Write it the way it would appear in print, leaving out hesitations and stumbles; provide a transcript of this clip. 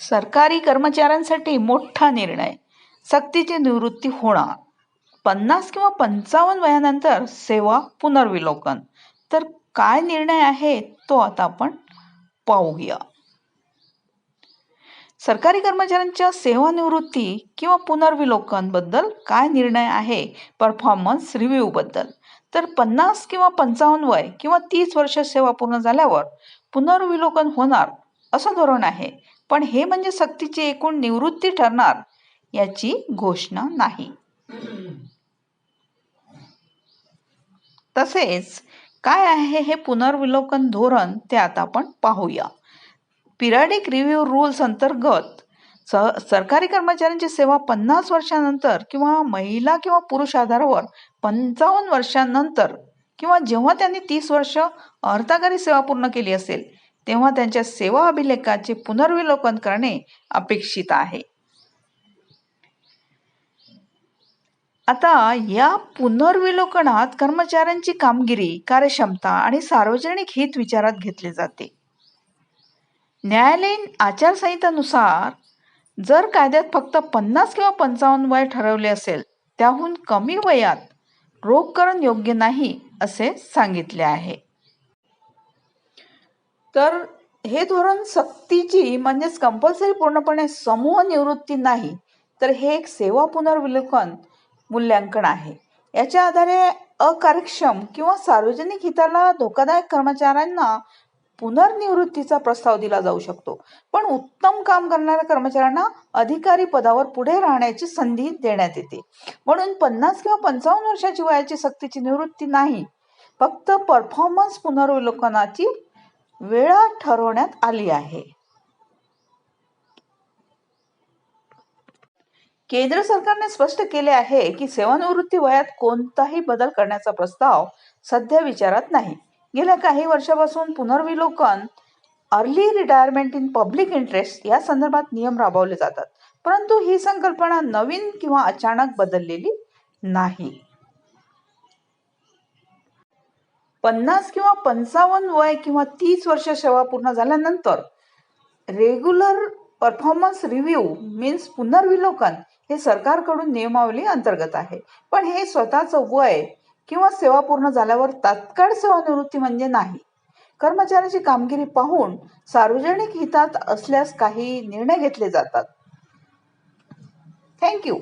सरकारी कर्मचाऱ्यांसाठी मोठा निर्णय, सक्तीची निवृत्ती होणार. 50 किंवा 55 वयानंतर सेवा पुनर्विलोकन. तर काय निर्णय आहे तो आता आपण पाहूया. सरकारी कर्मचाऱ्यांच्या सेवानिवृत्ती किंवा पुनर्विलोकन बद्दल काय निर्णय आहे परफॉर्मन्स रिव्ह्यू बद्दल. तर 50 किंवा 55 वय किंवा 30 वर्ष सेवा पूर्ण झाल्यावर पुनर्विलोकन होणार असं धोरण आहे. पण हे म्हणजे सक्तीची एकूण निवृत्ती ठरणार याची घोषणा नाही. तसेच काय आहे हे पुनर्विलोकन धोरण ते आता आपण पाहूया. पिरियडिक रिव्ह्यू रूल्स अंतर्गत सरकारी कर्मचाऱ्यांची सेवा 50 वर्षानंतर किंवा महिला किंवा पुरुष आधारावर 55 वर्षांनंतर किंवा जेव्हा त्यांनी 30 वर्ष अर्थकारी सेवा पूर्ण केली असेल तेव्हा त्यांच्या सेवा अभिलेखाचे पुनर्विलोकन करणे अपेक्षित आहे. आता या पुनर्विलोकनात कर्मचाऱ्यांची कामगिरी, कार्यक्षमता आणि सार्वजनिक हित विचारात घेतले जाते. न्यायालयीन आचारसंहितेनुसार जर कायद्यात फक्त 50 किंवा 55 वय ठरवले असेल त्याहून कमी वयात रोगकरण योग्य नाही असे सांगितले आहे. तर हे धोरण सक्तीची म्हणजेच कंपल्सरी पूर्णपणे समूह निवृत्ती नाही, तर हे एक सेवा पुनर्विलोकन मूल्यांकन आहे. याच्या आधारे अकार्यक्षम किंवा सार्वजनिक हिताला धोकादायक कर्मचाऱ्यांना पुनर्निवृत्तीचा प्रस्ताव दिला जाऊ शकतो. पण उत्तम काम करणाऱ्या कर्मचाऱ्यांना अधिकारी पदावर पुढे राहण्याची संधी देण्यात येते. म्हणून 50 किंवा 55 वर्षाची वयाची सक्तीची निवृत्ती नाही, फक्त परफॉर्मन्स पुनर्विलोकनाची वेळ ठरवण्यात आली आहे. केंद्र सरकारने स्पष्ट केले आहे की सेवानिवृत्ती वयात कोणताही बदल करण्याचा प्रस्ताव सध्या विचारात नाही. गेल्या काही वर्षापासून पुनर्विलोकन, early retirement in public interest या संदर्भात नियम राबवले जातात, परंतु ही संकल्पना नवीन किंवा अचानक बदललेली नाही. 50 किंवा 55 वय किंवा 30 वर्ष सेवा पूर्ण झाल्यानंतर रेग्युलर परफॉर्मन्स रिव्ह्यू मीन्स पुनर्विलोकन हे सरकारकडून नियमावली अंतर्गत आहे. पण हे स्वतःचं वय किंवा सेवा पूर्ण झाल्यावर तात्काळ सेवानिवृत्ती म्हणजे नाही. कर्मचाऱ्याची कामगिरी पाहून सार्वजनिक हितात असल्यास काही निर्णय घेतले जातात. थँक्यू.